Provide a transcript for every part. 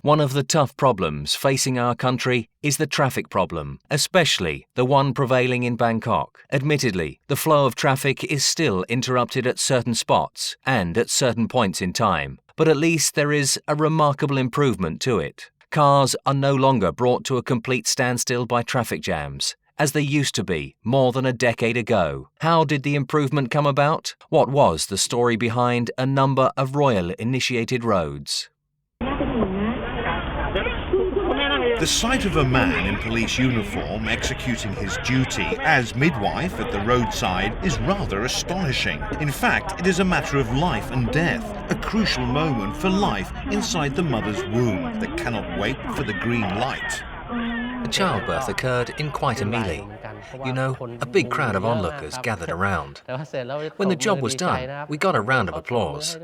One of the tough problems facing our country is the traffic problem, especially the one prevailing in Bangkok. Admittedly, the flow of traffic is still interrupted at certain spots and at certain points in time, but at least there is a remarkable improvement to it. Cars are no longer brought to a complete standstill by traffic jams, as they used to be more than a decade ago. How did the improvement come about? What was the story behind a number of royal-initiated roads? The sight of a man in police uniform executing his duty as midwife at the roadside is rather astonishing. In fact, it is a matter of life and death, a crucial moment for life inside the mother's womb that cannot wait for the green light. The childbirth occurred in quite a melee. You know, a big crowd of onlookers gathered around. When the job was done, we got a round of applause.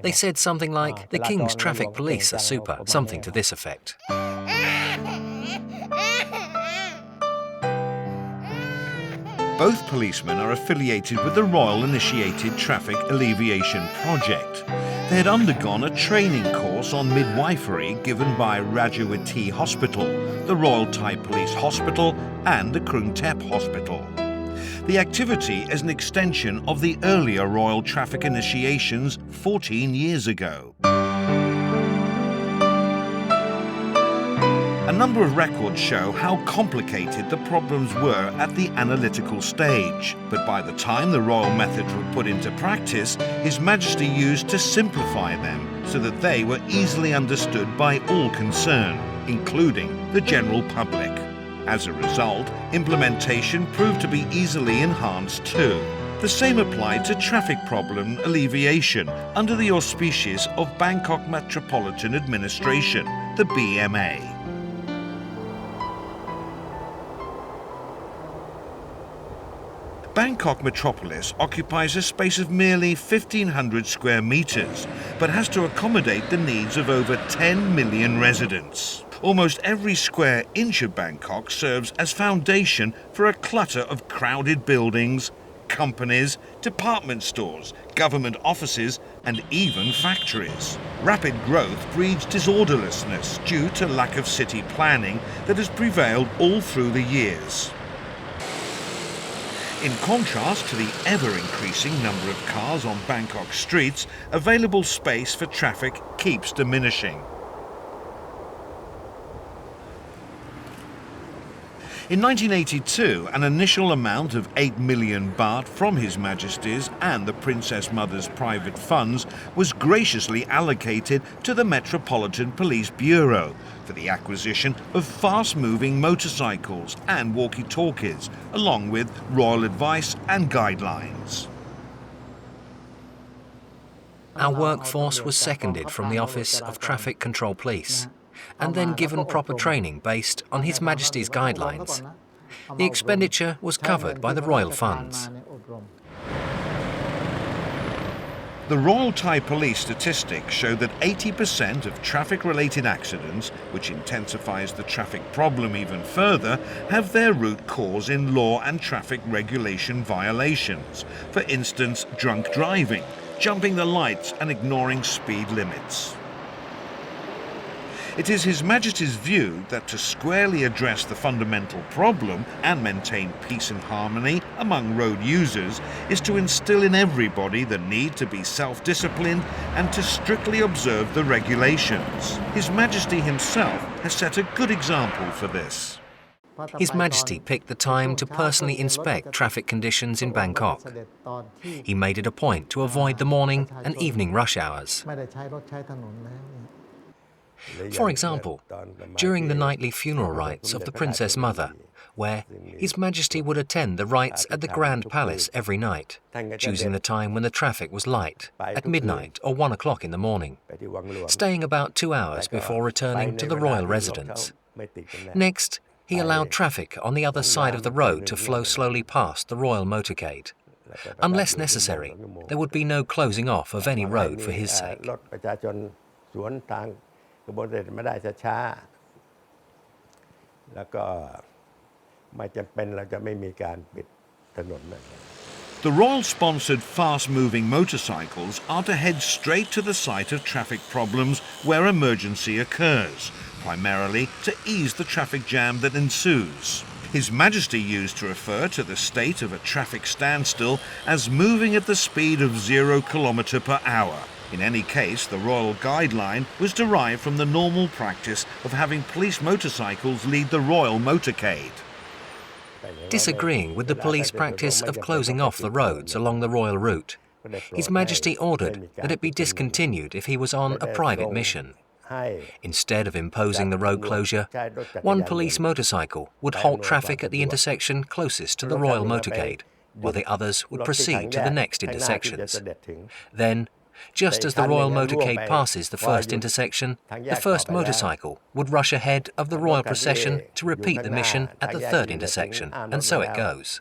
They said something like, "The King's traffic police are super," something to this effect. Both policemen are affiliated with the Royal Initiated Traffic Alleviation Project. They had undergone a training course on midwifery given by Rajawati Hospital, the Royal Thai Police Hospital and the Krung Thep Hospital. The activity is an extension of the earlier Royal Traffic initiations 14 years ago. A number of records show how complicated the problems were at the analytical stage, but by the time the royal methods were put into practice, His Majesty used to simplify them so that they were easily understood by all concerned, including the general public. As a result, implementation proved to be easily enhanced too. The same applied to traffic problem alleviation under the auspices of Bangkok Metropolitan Administration, the BMA. Bangkok metropolis occupies a space of merely 1,500 square metres, but has to accommodate the needs of over 10 million residents. Almost every square inch of Bangkok serves as foundation for a clutter of crowded buildings, companies, department stores, government offices, and even factories. Rapid growth breeds disorderlessness due to lack of city planning that has prevailed all through the years. In contrast to the ever-increasing number of cars on Bangkok streets, available space for traffic keeps diminishing. In 1982, an initial amount of 8 million baht from His Majesty's and the Princess Mother's private funds was graciously allocated to the Metropolitan Police Bureau for the acquisition of fast-moving motorcycles and walkie-talkies, along with royal advice and guidelines. Our workforce was seconded from the Office of Traffic Control Police and then given proper training based on His Majesty's guidelines. The expenditure was covered by the royal funds. The Royal Thai Police statistics show that 80% of traffic-related accidents, which intensifies the traffic problem even further, have their root cause in law and traffic regulation violations. For instance, drunk driving, jumping the lights and ignoring speed limits. It is His Majesty's view that to squarely address the fundamental problem and maintain peace and harmony among road users is to instill in everybody the need to be self-disciplined and to strictly observe the regulations. His Majesty himself has set a good example for this. His Majesty picked the time to personally inspect traffic conditions in Bangkok. He made it a point to avoid the morning and evening rush hours. For example, during the nightly funeral rites of the Princess Mother, where His Majesty would attend the rites at the Grand Palace every night, choosing the time when the traffic was light, at midnight or 1 o'clock in the morning, staying about 2 hours before returning to the royal residence. Next, he allowed traffic on the other side of the road to flow slowly past the royal motorcade. Unless necessary, there would be no closing off of any road for his sake. ขบวนเสด็จไม่ได้ช้าๆแล้วก็ไม่จำเป็นเราจะไม่มีการปิดถนน The Royal-sponsored fast-moving motorcycles are to head straight to the site of traffic problems where emergency occurs, primarily to ease the traffic jam that ensues. His Majesty used to refer to the state of a traffic standstill as moving at the speed of 0 km/h. In any case, the royal guideline was derived from the normal practice of having police motorcycles lead the royal motorcade. Disagreeing with the police practice of closing off the roads along the royal route, His Majesty ordered that it be discontinued if he was on a private mission. Instead of imposing the road closure, one police motorcycle would halt traffic at the intersection closest to the royal motorcade, while the others would proceed to the next intersections. Then, just as the royal motorcade passes the first intersection, the first motorcycle would rush ahead of the royal procession to repeat the mission at the third intersection, and so it goes.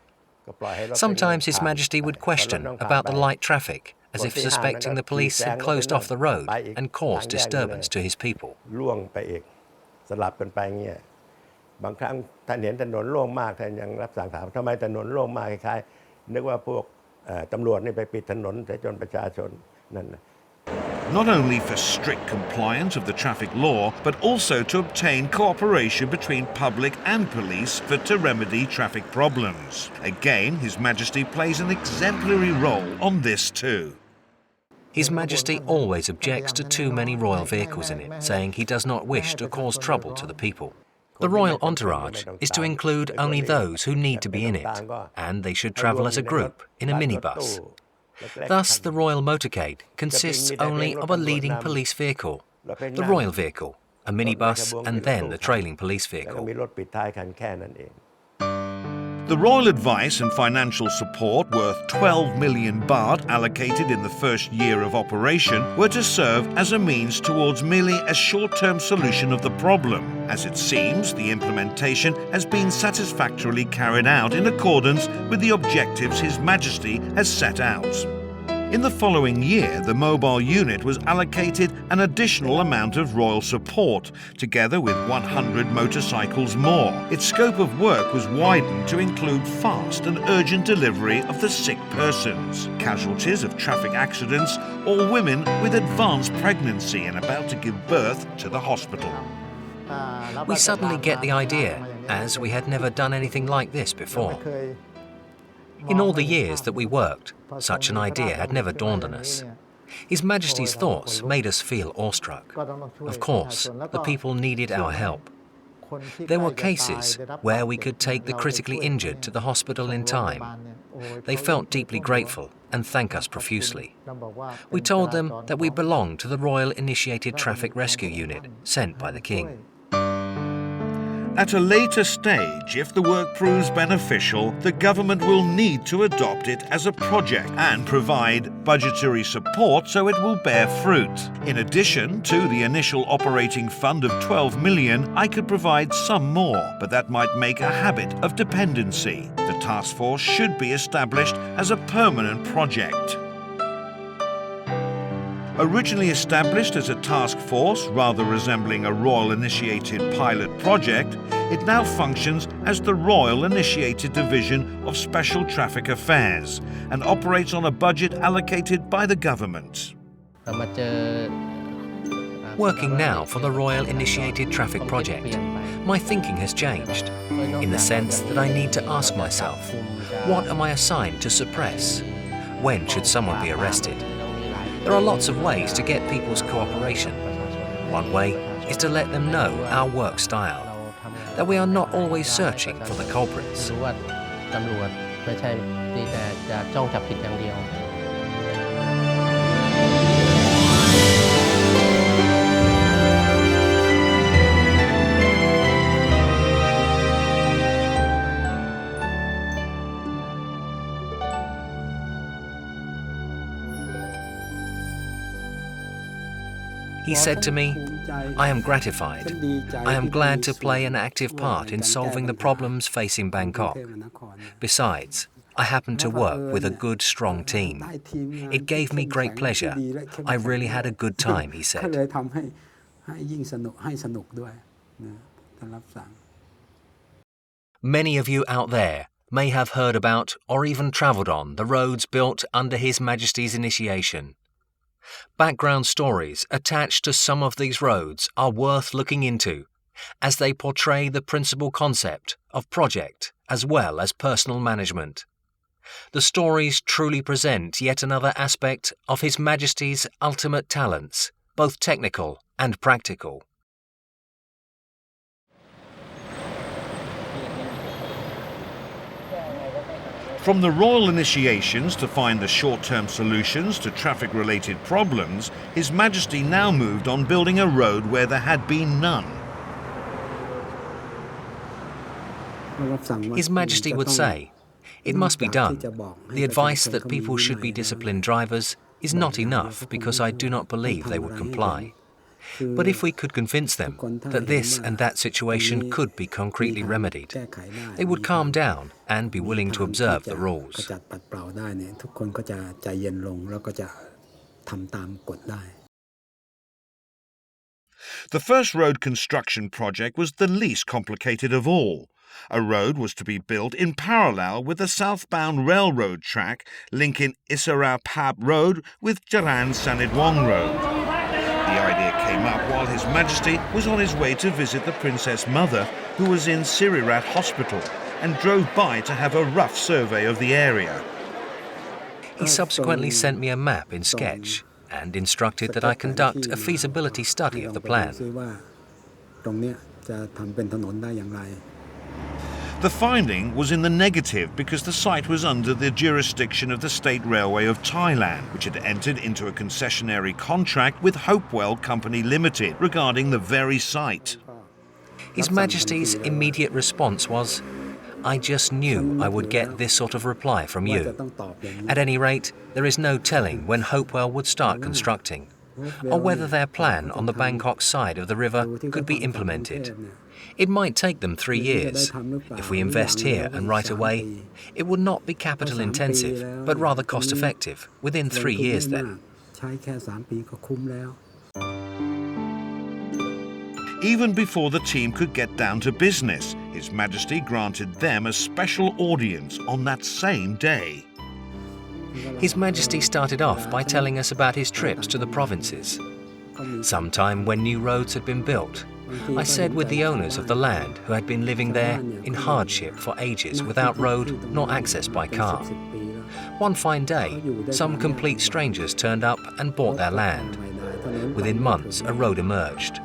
Sometimes His Majesty would question about the light traffic, as if suspecting the police had closed off the road and caused disturbance to his people. สลับกันไปเงี้ยบางครั้งท่านเห็นถนนโล่งมากท่านยังรับสั่งถามทำไมถนนโล่งมากคล้ายๆนึกว่าพวกตำรวจนี่ไปปิดถนนแต่จนประชาชนนั่นนะ Not only for strict compliance of the traffic law, but also to obtain cooperation between public and police to remedy traffic problems. Again, His Majesty plays an exemplary role on this too. His Majesty always objects to too many royal vehicles in it, saying he does not wish to cause trouble to the people. The royal entourage is to include only those who need to be in it, and they should travel as a group in a minibus. Thus, the royal motorcade consists only of a leading police vehicle, the royal vehicle, a minibus, and then the trailing police vehicle. The royal advice and financial support worth 12 million baht allocated in the first year of operation were to serve as a means towards merely a short-term solution of the problem. As it seems, the implementation has been satisfactorily carried out in accordance with the objectives His Majesty has set out. In the following year, the mobile unit was allocated an additional amount of royal support, together with 100 motorcycles more. Its scope of work was widened to include fast and urgent delivery of the sick persons, casualties of traffic accidents, or women with advanced pregnancy and about to give birth to the hospital. We suddenly get the idea, as we had never done anything like this before. In all the years that we worked, such an idea had never dawned on us. His Majesty's thoughts made us feel awestruck. Of course, the people needed our help. There were cases where we could take the critically injured to the hospital in time. They felt deeply grateful and thanked us profusely. We told them that we belonged to the Royal Initiated Traffic Rescue Unit sent by the King. At a later stage, if the work proves beneficial, the government will need to adopt it as a project and provide budgetary support so it will bear fruit. In addition to the initial operating fund of 12 million, I could provide some more, but that might make a habit of dependency. The task force should be established as a permanent project. Originally established as a task force rather resembling a royal-initiated pilot project, it now functions as the Royal Initiated Division of Special Traffic Affairs and operates on a budget allocated by the government. Working now for the Royal Initiated Traffic Project, my thinking has changed, in the sense that I need to ask myself, what am I assigned to suppress? When should someone be arrested? There are lots of ways to get people's cooperation. One way is to let them know our work style, that we are not always searching for the culprits. He said to me, "I am gratified. I am glad to play an active part in solving the problems facing Bangkok. Besides, I happen to work with a good, strong team. It gave me great pleasure. I really had a good time," he said. Many of you out there may have heard about or even travelled on the roads built under His Majesty's initiation. Background stories attached to some of these roads are worth looking into, as they portray the principal concept of project as well as personal management. The stories truly present yet another aspect of His Majesty's ultimate talents, both technical and practical. From the royal initiations to find the short-term solutions to traffic-related problems, His Majesty now moved on building a road where there had been none. His Majesty would say, "It must be done. The advice that people should be disciplined drivers is not enough because I do not believe they would comply. But if we could convince them that this and that situation could be concretely remedied, they would calm down and be willing to observe the rules." The first road construction project was the least complicated of all. A road was to be built in parallel with the southbound railroad track linking Isarao Pab Road with Jaran Sanidwong Road. The idea came up while His Majesty was on his way to visit the Princess Mother, who was in Sirirat Hospital, and drove by to have a rough survey of the area. He subsequently sent me a map in sketch and instructed that I conduct a feasibility study of the plan. The finding was in the negative because the site was under the jurisdiction of the State Railway of Thailand, which had entered into a concessionary contract with Hopewell Company Limited regarding the very site. His Majesty's immediate response was, "I just knew I would get this sort of reply from you. At any rate, there is no telling when Hopewell would start constructing, or whether their plan on the Bangkok side of the river could be implemented. It might take them 3 years. If we invest here and right away, it would not be capital intensive, but rather cost effective, within 3 years then." Even before the team could get down to business, His Majesty granted them a special audience on that same day. His Majesty started off by telling us about his trips to the provinces. Sometime when new roads had been built, I said with the owners of the land who had been living there in hardship for ages without road nor access by car. One fine day, some complete strangers turned up and bought their land. Within months, a road emerged.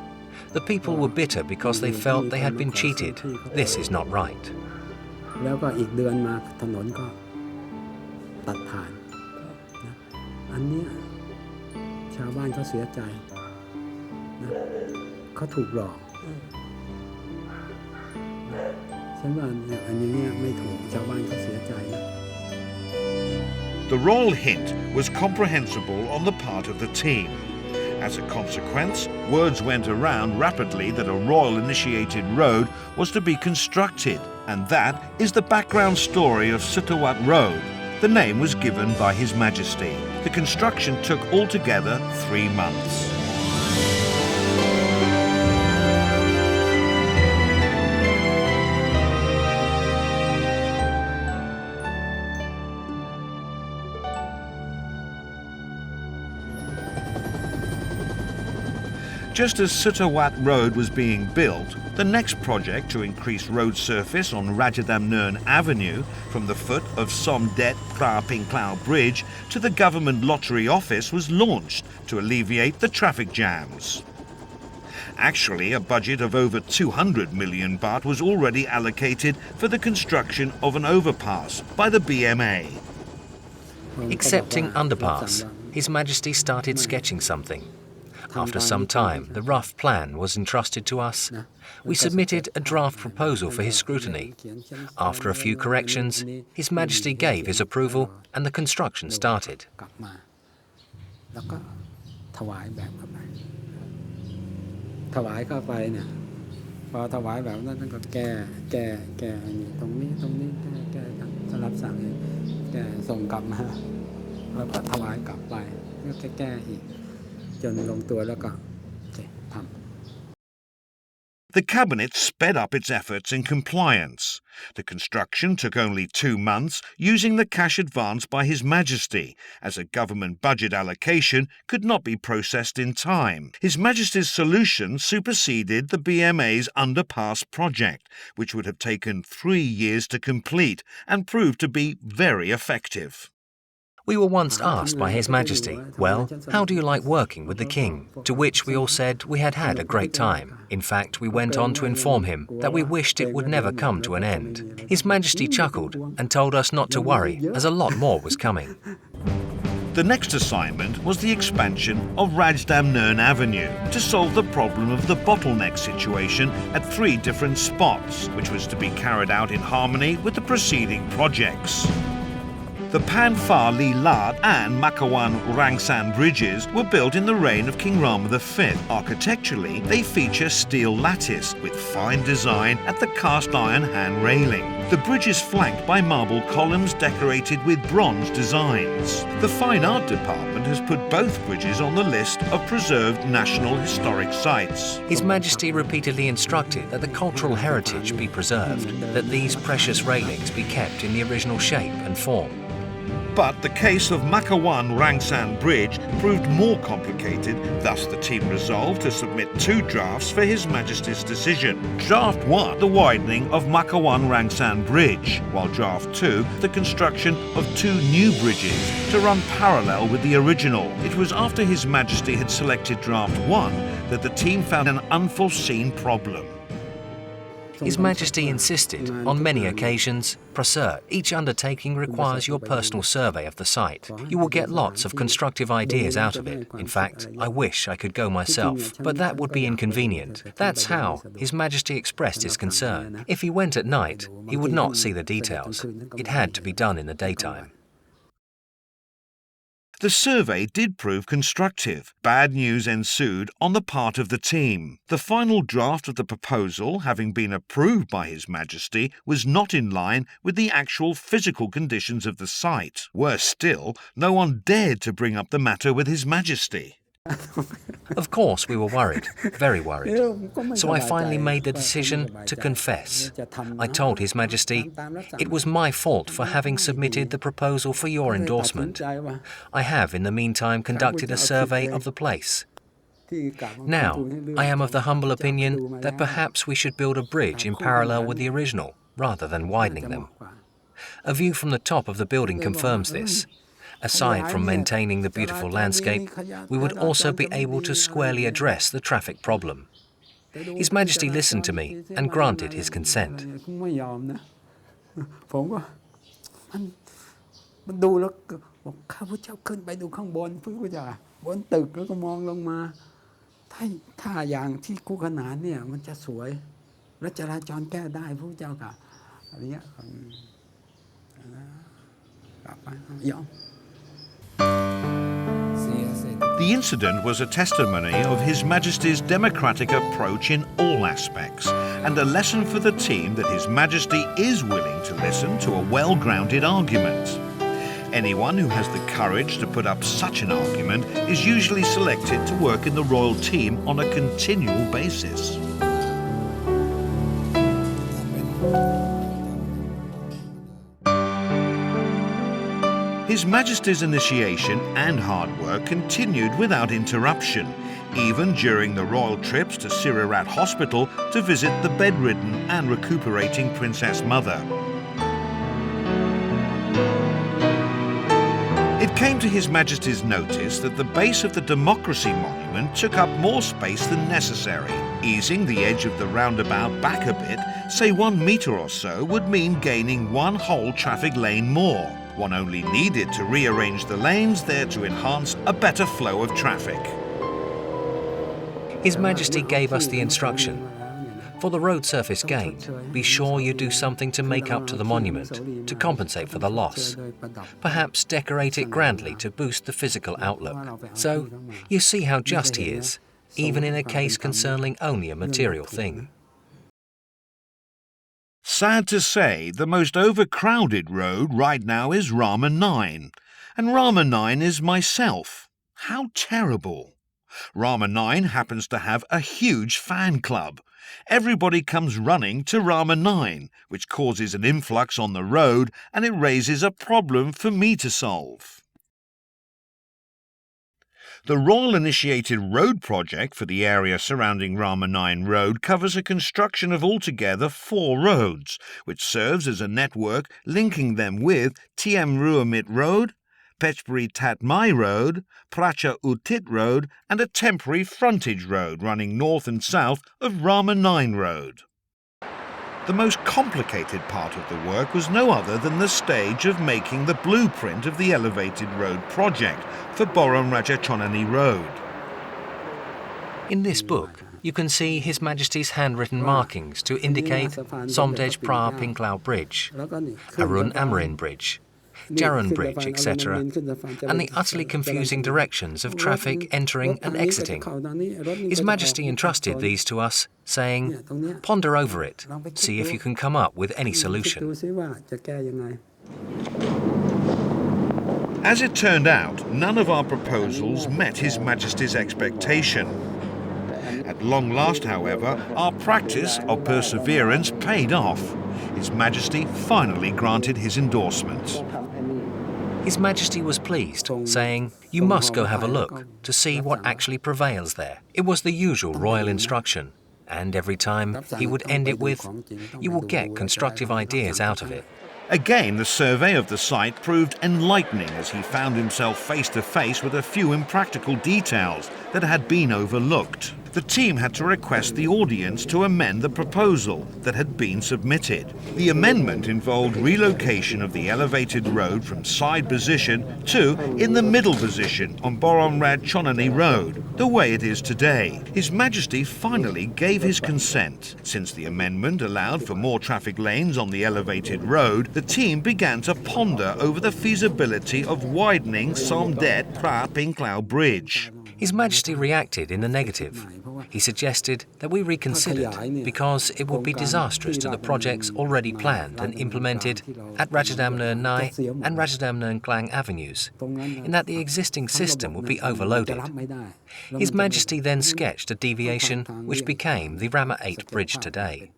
The people were bitter because they felt they had been cheated. This is not right. The royal hint was comprehensible on the part of the team. As a consequence, words went around rapidly that a royal-initiated road was to be constructed, and that is the background story of Sutawat Road. The name was given by His Majesty. The construction took altogether 3 months. Just as Sutawat Road was being built, the next project to increase road surface on Rajadamnern Avenue from the foot of Somdet Phra Pingklao Bridge to the Government Lottery Office was launched to alleviate the traffic jams. Actually, a budget of over 200 million baht was already allocated for the construction of an overpass by the BMA. Accepting underpass, His Majesty started sketching something. After some time, the rough plan was entrusted to us. We submitted a draft proposal for his scrutiny. After a few corrections, His Majesty gave his approval and the construction started. The cabinet sped up its efforts in compliance. The construction took only 2 months, using the cash advanced by His Majesty, as a government budget allocation could not be processed in time. His Majesty's solution superseded the BMA's underpass project, which would have taken 3 years to complete and proved to be very effective. We were once asked by His Majesty, "Well, how do you like working with the King?" To which we all said we had had a great time. In fact, we went on to inform him that we wished it would never come to an end. His Majesty chuckled and told us not to worry, as a lot more was coming. The next assignment was the expansion of Rajdamnern Avenue to solve the problem of the bottleneck situation at 3 different spots, which was to be carried out in harmony with the preceding projects. The Pan Phar Li Lat and Makawan Rangsan bridges were built in the reign of King Rama V. Architecturally, they feature steel lattice with fine design at the cast iron hand railing. The bridge is flanked by marble columns decorated with bronze designs. The Fine Art Department has put both bridges on the list of preserved National Historic Sites. His Majesty repeatedly instructed that the cultural heritage be preserved, that these precious railings be kept in the original shape and form. But the case of Makawan Rangsan Bridge proved more complicated, thus the team resolved to submit 2 drafts for His Majesty's decision. Draft 1, the widening of Makawan Rangsan Bridge, while Draft 2, the construction of 2 new bridges to run parallel with the original. It was after His Majesty had selected Draft 1 that the team found an unforeseen problem. His Majesty insisted, on many occasions, "Prasert, each undertaking requires your personal survey of the site. You will get lots of constructive ideas out of it. In fact, I wish I could go myself, but that would be inconvenient." That's how His Majesty expressed his concern. If he went at night, he would not see the details. It had to be done in the daytime. The survey did prove constructive. Bad news ensued on the part of the team. The final draft of the proposal, having been approved by His Majesty, was not in line with the actual physical conditions of the site. Worse still, no one dared to bring up the matter with His Majesty. Of course, we were worried, very worried. So I finally made the decision to confess. I told His Majesty, "It was my fault for having submitted the proposal for your endorsement. I have, in the meantime, conducted a survey of the place. Now, I am of the humble opinion that perhaps we should build a bridge in parallel with the original, rather than widening them. A view from the top of the building confirms this. Aside from maintaining the beautiful landscape, we would also be able to squarely address the traffic problem." His Majesty listened to me and granted his consent. The incident was a testimony of His Majesty's democratic approach in all aspects, and a lesson for the team that His Majesty is willing to listen to a well-grounded argument. Anyone who has the courage to put up such an argument is usually selected to work in the royal team on a continual basis. His Majesty's initiation and hard work continued without interruption, even during the royal trips to Sirirat Hospital to visit the bedridden and recuperating Princess Mother. It came to His Majesty's notice that the base of the Democracy Monument took up more space than necessary. Easing the edge of the roundabout back a bit, say 1 metre or so, would mean gaining 1 whole traffic lane more. One only needed to rearrange the lanes there to enhance a better flow of traffic. His Majesty gave us the instruction. For the road surface gained, be sure you do something to make up to the monument, to compensate for the loss. Perhaps decorate it grandly to boost the physical outlook. So, you see how just he is, even in a case concerning only a material thing. Sad to say, the most overcrowded road right now is Rama 9. And Rama 9 is myself. How terrible. Rama 9 happens to have a huge fan club. Everybody comes running to Rama 9, which causes an influx on the road, and it raises a problem for me to solve. The Royal-initiated road project for the area surrounding Rama 9 Road covers a construction of altogether 4 roads, which serves as a network linking them with Tiem Ruamit Road, Pechbury Tatmai Road, Pracha Utit Road, and a temporary frontage road running north and south of Rama 9 Road. The most complicated part of the work was no other than the stage of making the blueprint of the elevated road project for Borom Rajachonani Road. In this book, you can see His Majesty's handwritten markings to indicate Somdej Pra Pinklau Bridge, Arun Amarin Bridge, Jarun Bridge, etc., and the utterly confusing directions of traffic entering and exiting. His Majesty entrusted these to us, saying, "Ponder over it, see if you can come up with any solution." As it turned out, none of our proposals met His Majesty's expectation. At long last, however, our practice of perseverance paid off. His Majesty finally granted his endorsement. His Majesty was pleased, saying, "You must go have a look to see what actually prevails there." It was the usual royal instruction, and every time he would end it with, "You will get constructive ideas out of it." Again, the survey of the site proved enlightening as he found himself face to face with a few impractical details that had been overlooked. The team had to request the audience to amend the proposal that had been submitted. The amendment involved relocation of the elevated road from side position to in the middle position on Borom Rajachonani Road, the way it is today. His Majesty finally gave his consent. Since the amendment allowed for more traffic lanes on the elevated road, the team began to ponder over the feasibility of widening Somdet Pra Pinklau Bridge. His Majesty reacted in the negative. He suggested that we reconsidered because it would be disastrous to the projects already planned and implemented at Rajadamnern Nai and Rajadamnern Klang avenues, in that the existing system would be overloaded. His Majesty then sketched a deviation which became the Rama 8 bridge today.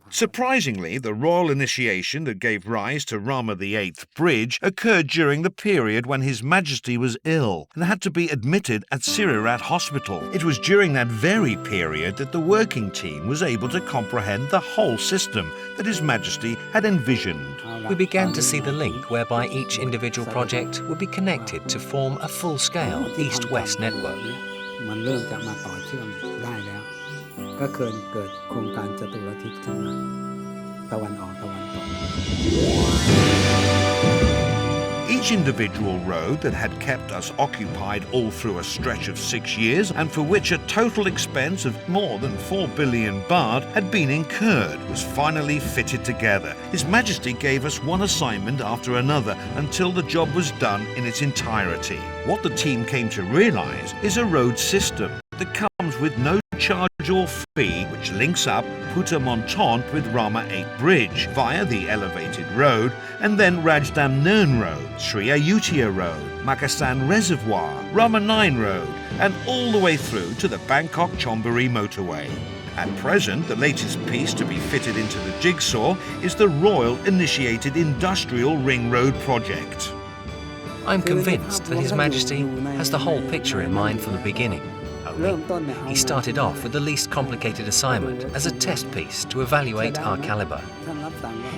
Surprisingly, the royal initiation that gave rise to Rama VIII Bridge occurred during the period when His Majesty was ill and had to be admitted at Sirirat Hospital. It was during that very period that the working team was able to comprehend the whole system that His Majesty had envisioned. We began to see the link whereby each individual project would be connected to form a full-scale east-west network. ก็เกิดโครงการจตุรทิศขึ้นมาตะวันออกตะวันตก Each individual road that had kept us occupied all through a stretch of 6 years and for which a total expense of more than 4 billion baht had been incurred was finally fitted together. His Majesty gave us one assignment after another until the job was done in its entirety. What the team came to realize is a road system that comes with no charge or fee, which links up Puttamonton with Rama 8 Bridge via the elevated road and then Rajdamnern Road, Sri Ayutthaya Road, Makassan Reservoir, Rama 9 Road and all the way through to the Bangkok-Chonburi motorway. At present, the latest piece to be fitted into the jigsaw is the Royal-initiated Industrial Ring Road project. I'm convinced that His Majesty has the whole picture in mind from the beginning. He started off with the least complicated assignment as a test piece to evaluate our calibre.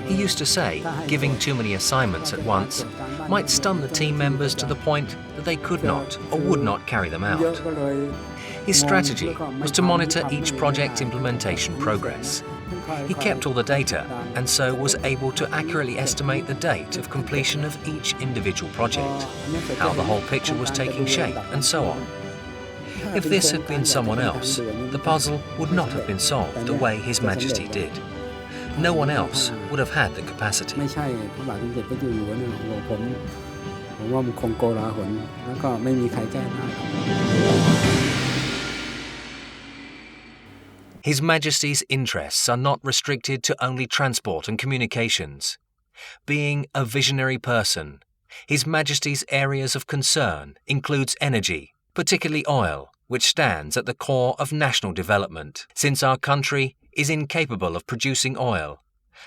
He used to say giving too many assignments at once might stun the team members to the point that they could not or would not carry them out. His strategy was to monitor each project implementation progress. He kept all the data and so was able to accurately estimate the date of completion of each individual project, how the whole picture was taking shape and so on. If this had been someone else, the puzzle would not have been solved the way His Majesty did. No one else would have had the capacity. His Majesty's interests are not restricted to only transport and communications. Being a visionary person, His Majesty's areas of concern includes energy, particularly oil, which stands at the core of national development. Since our country is incapable of producing oil,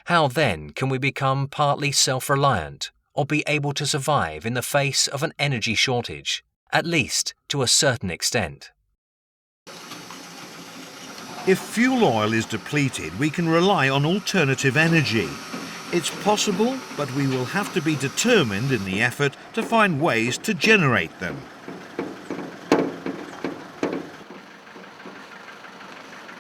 how then can we become partly self-reliant or be able to survive in the face of an energy shortage, at least to a certain extent? If fuel oil is depleted, we can rely on alternative energy. It's possible, but we will have to be determined in the effort to find ways to generate them.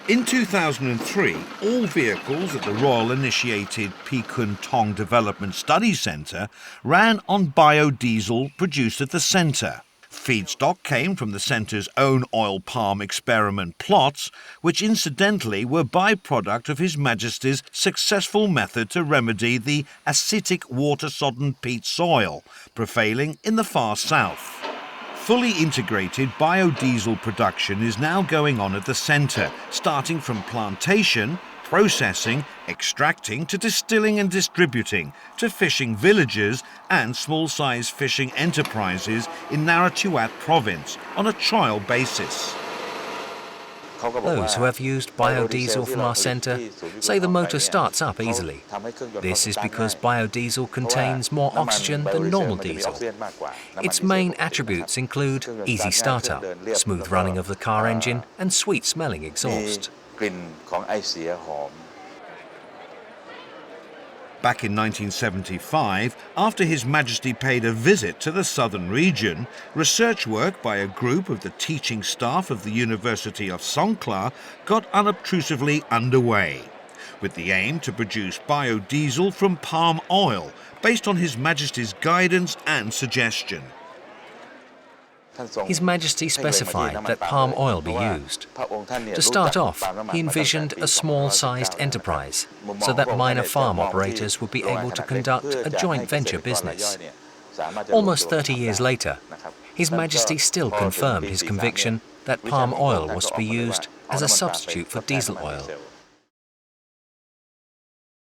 In 2003, all vehicles at the Royal-initiated Pekin Tong Development Study Centre ran on biodiesel produced at the centre. Feedstock came from the centre's own oil palm experiment plots, which incidentally were byproduct of His Majesty's successful method to remedy the acidic water-sodden peat soil prevailing in the far south. Fully integrated biodiesel production is now going on at the centre, starting from plantation, processing, extracting to distilling and distributing, to fishing villages and small-size fishing enterprises in Narathiwat province on a trial basis. Those who have used biodiesel from our centre say the motor starts up easily. This is because biodiesel contains more oxygen than normal diesel. Its main attributes include easy startup, smooth running of the car engine and sweet-smelling exhaust. Back in 1975, after His Majesty paid a visit to the southern region, research work by a group of the teaching staff of the University of Songkhla got unobtrusively underway, with the aim to produce biodiesel from palm oil, based on His Majesty's guidance and suggestion. His Majesty specified that palm oil be used. To start off, he envisioned a small-sized enterprise, so that minor farm operators would be able to conduct a joint venture business. Almost 30 years later, His Majesty still confirmed his conviction that palm oil was to be used as a substitute for diesel oil.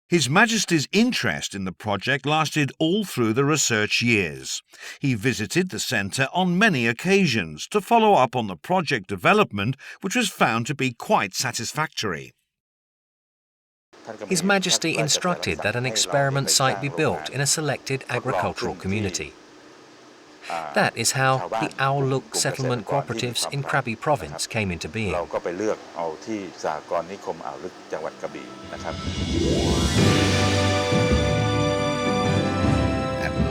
His Majesty's interest in the project lasted all through the research years. He visited the centre on many occasions to follow up on the project development, which was found to be quite satisfactory. His Majesty instructed that an experiment site be built in a selected agricultural community. That is how the Owl Look settlement cooperatives in Krabi province came into being. At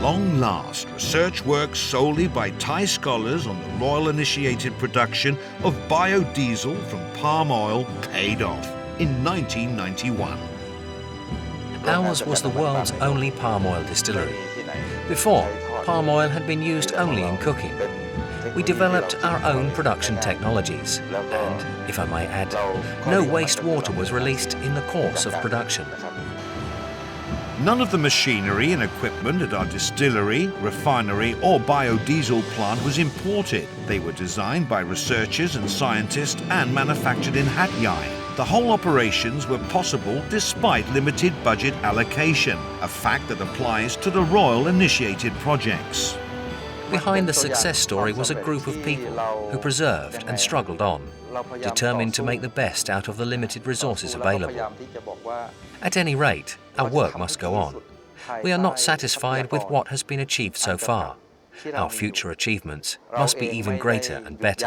long last, research work solely by Thai scholars on the Royal-initiated production of biodiesel from palm oil paid off in 1991. Ours was the world's only palm oil distillery. Before, palm oil had been used only in cooking. We developed our own production technologies, and, if I may add, no wastewater was released in the course of production. None of the machinery and equipment at our distillery, refinery or biodiesel plant was imported. They were designed by researchers and scientists and manufactured in Hat Yai. The whole operations were possible despite limited budget allocation, a fact that applies to the Royal-initiated projects. Behind the success story was a group of people who persevered and struggled on, determined to make the best out of the limited resources available. At any rate, our work must go on. We are not satisfied with what has been achieved so far. Our future achievements must be even greater and better.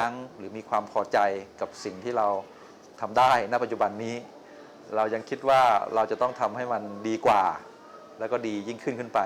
ทำได้ณปัจจุบันนี้เรายังคิดว่าเราจะต้องทำให้มันดีกว่าแล้วก็ดียิ่งขึ้นไป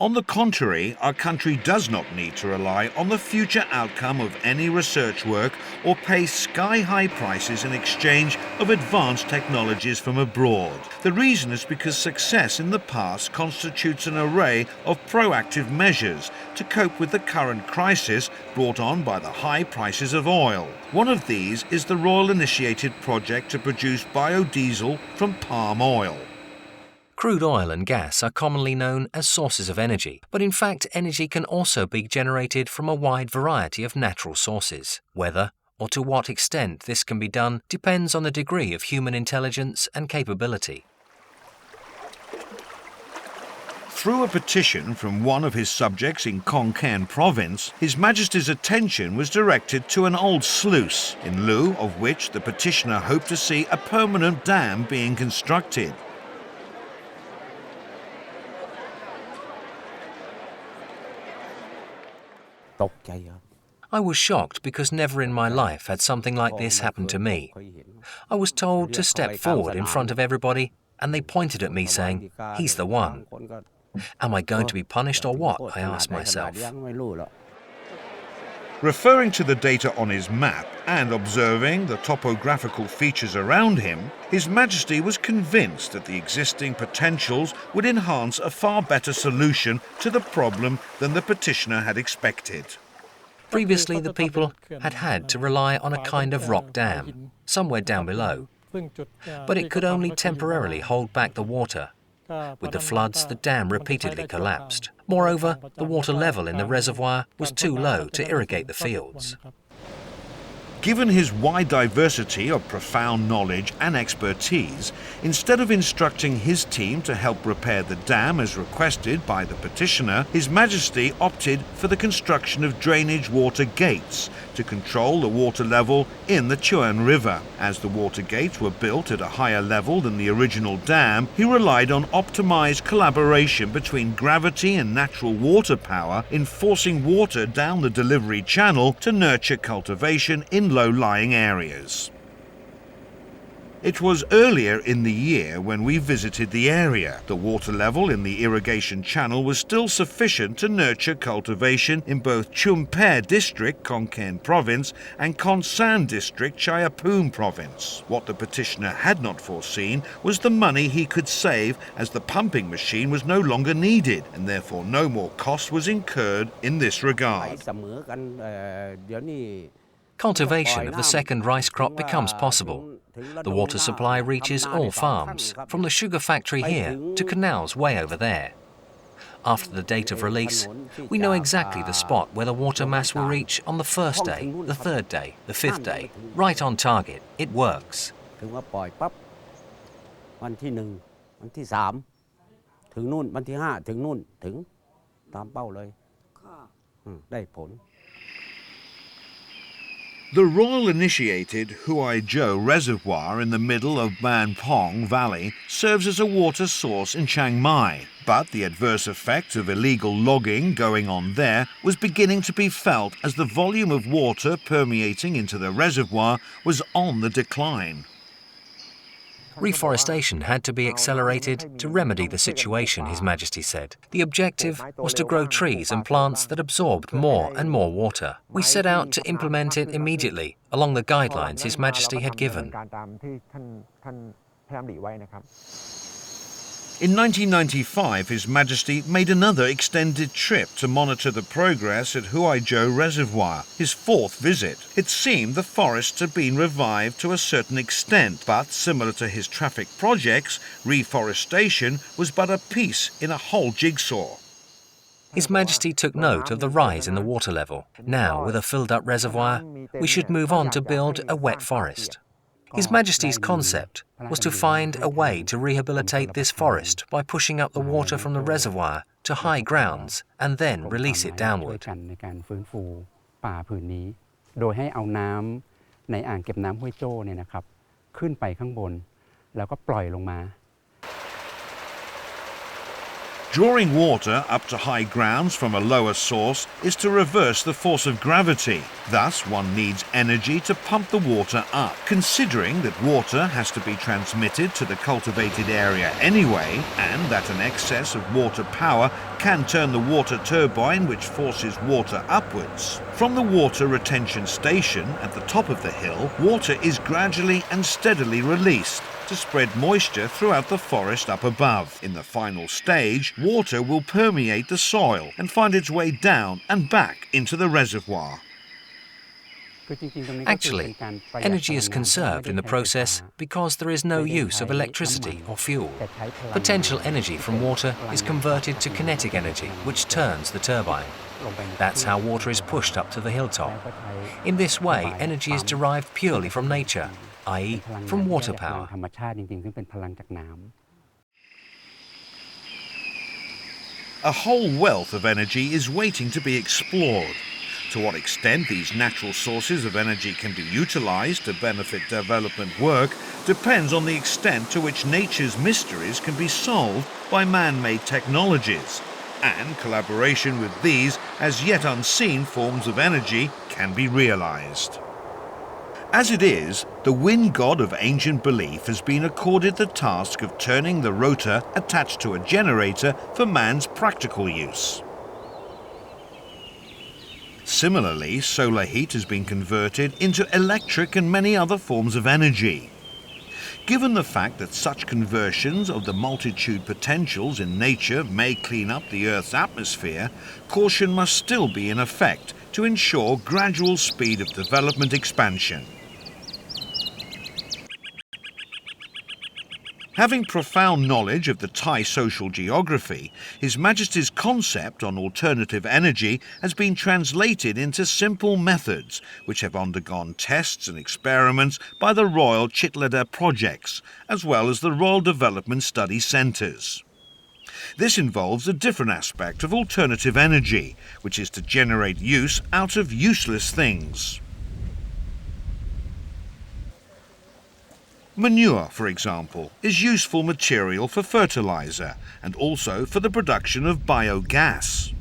On the contrary, our country does not need to rely on the future outcome of any research work or pay sky-high prices in exchange of advanced technologies from abroad. The reason is because success in the past constitutes an array of proactive measures to cope with the current crisis brought on by the high prices of oil. One of these is the Royal-initiated project to produce biodiesel from palm oil. Crude oil and gas are commonly known as sources of energy, but in fact energy can also be generated from a wide variety of natural sources. Whether or to what extent this can be done depends on the degree of human intelligence and capability. Through a petition from one of his subjects in Konkan province, His Majesty's attention was directed to an old sluice, in lieu of which the petitioner hoped to see a permanent dam being constructed. I was shocked because never in my life had something like this happened to me. I was told to step forward in front of everybody, and they pointed at me saying, "He's the one." Am I going to be punished or what? I asked myself. Referring to the data on his map and observing the topographical features around him, His Majesty was convinced that the existing potentials would enhance a far better solution to the problem than the petitioner had expected. Previously, the people had had to rely on a kind of rock dam, somewhere down below. But it could only temporarily hold back the water. With the floods, the dam repeatedly collapsed. Moreover, the water level in the reservoir was too low to irrigate the fields. Given his wide diversity of profound knowledge and expertise, instead of instructing his team to help repair the dam as requested by the petitioner, His Majesty opted for the construction of drainage water gates to control the water level in the Chuan River. As the water gates were built at a higher level than the original dam, he relied on optimized collaboration between gravity and natural water power in forcing water down the delivery channel to nurture cultivation in low-lying areas. It was earlier in the year when we visited the area. The water level in the irrigation channel was still sufficient to nurture cultivation in both Chumpe District, Konkan Province, and Konsan District, Chayapum Province. What the petitioner had not foreseen was the money he could save, as the pumping machine was no longer needed, and therefore no more cost was incurred in this regard. Cultivation of the second rice crop becomes possible. The water supply reaches all farms, from the sugar factory here to canals way over there. After the date of release, we know exactly the spot where the water mass will reach on the first day, the third day, the fifth day. Right on target. It works. The royal-initiated Huaizhou Reservoir in the middle of Ban Pong Valley serves as a water source in Chiang Mai, but the adverse effect of illegal logging going on there was beginning to be felt as the volume of water permeating into the reservoir was on the decline. Reforestation had to be accelerated to remedy the situation, His Majesty said. The objective was to grow trees and plants that absorbed more and more water. We set out to implement it immediately, along the guidelines His Majesty had given. In 1995, His Majesty made another extended trip to monitor the progress at Huaizhou Reservoir, his fourth visit. It seemed the forests had been revived to a certain extent, but similar to his traffic projects, reforestation was but a piece in a whole jigsaw. His Majesty took note of the rise in the water level. Now, with a filled-up reservoir, we should move on to build a wet forest. His Majesty's concept was to find a way to rehabilitate this forest by pushing up the water from the reservoir to high grounds and then release it downward. โดยให้เอาน้ำในอ่างเก็บน้ำห้วยโจ้เนี่ยนะครับขึ้นไปข้างบนแล้วก็ปล่อยลงมา Drawing water up to high grounds from a lower source is to reverse the force of gravity. Thus, one needs energy to pump the water up. Considering that water has to be transmitted to the cultivated area anyway, and that an excess of water power can turn the water turbine which forces water upwards. From the water retention station at the top of the hill, water is gradually and steadily released to spread moisture throughout the forest up above. In the final stage, water will permeate the soil and find its way down and back into the reservoir. Actually, energy is conserved in the process because there is no use of electricity or fuel. Potential energy from water is converted to kinetic energy, which turns the turbine. That's how water is pushed up to the hilltop. In this way, energy is derived purely from nature, i.e., from water power. A whole wealth of energy is waiting to be explored. To what extent these natural sources of energy can be utilized to benefit development work depends on the extent to which nature's mysteries can be solved by man-made technologies, and collaboration with these as yet unseen forms of energy can be realized. As it is, the wind god of ancient belief has been accorded the task of turning the rotor attached to a generator for man's practical use. Similarly, solar heat has been converted into electric and many other forms of energy. Given the fact that such conversions of the multitude potentials in nature may clean up the Earth's atmosphere, caution must still be in effect to ensure gradual speed of development expansion. Having profound knowledge of the Thai social geography, His Majesty's concept on alternative energy has been translated into simple methods which have undergone tests and experiments by the Royal Chitlada projects, as well as the Royal Development Study Centres. This involves a different aspect of alternative energy, which is to generate use out of useless things. Manure, for example, is useful material for fertilizer and also for the production of biogas.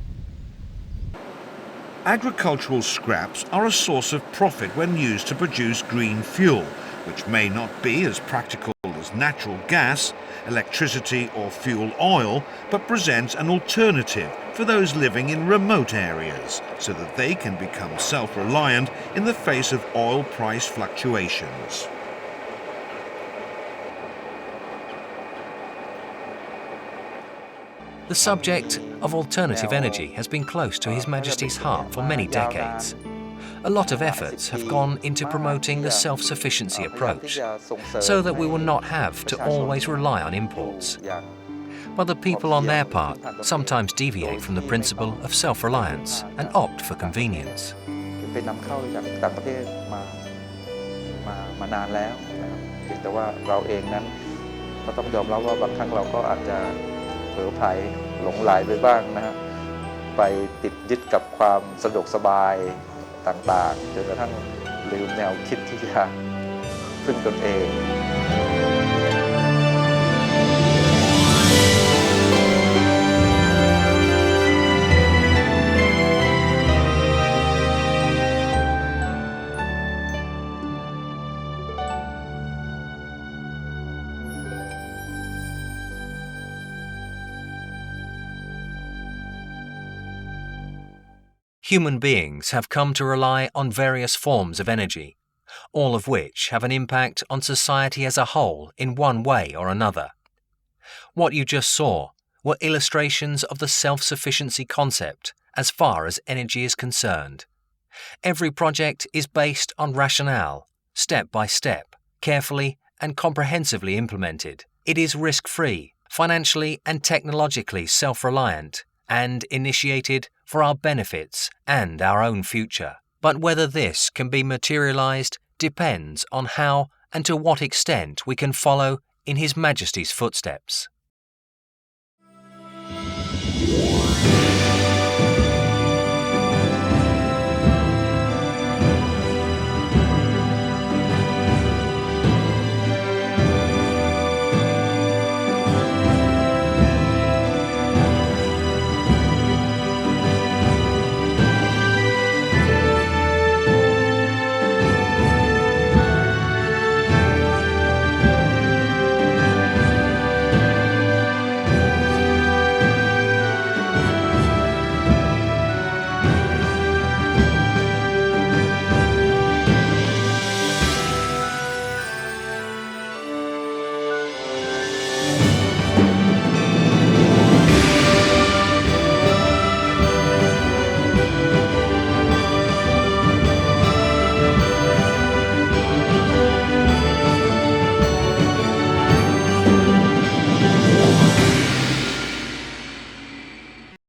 Agricultural scraps are a source of profit when used to produce green fuel, which may not be as practical as natural gas, electricity or fuel oil, but presents an alternative for those living in remote areas so that they can become self-reliant in the face of oil price fluctuations. The subject of alternative energy has been close to His Majesty's heart for many decades. A lot of efforts have gone into promoting the self-sufficiency approach, so that we will not have to always rely on imports. But the people on their part sometimes deviate from the principle of self-reliance and opt for convenience. เป็นนำเข้าจากต่างประเทศมานานแล้วนะครับแต่ว่าเราเองนั้นก็ต้องยอมรับว่าบางครั้งเราก็อาจจะเผลอไผลหลงไหลไปบ้างนะฮะไปติดยึดกับความสะดวกสบายต่างๆจนกระทั่งลืมแนวคิดที่จะพึ่งตนเอง Human beings have come to rely on various forms of energy, all of which have an impact on society as a whole in one way or another. What you just saw were illustrations of the self-sufficiency concept as far as energy is concerned. Every project is based on rationale, step by step, carefully and comprehensively implemented. It is risk-free, financially and technologically self-reliant, and initiated for our benefits and our own future. But whether this can be materialized depends on how and to what extent we can follow in His Majesty's footsteps.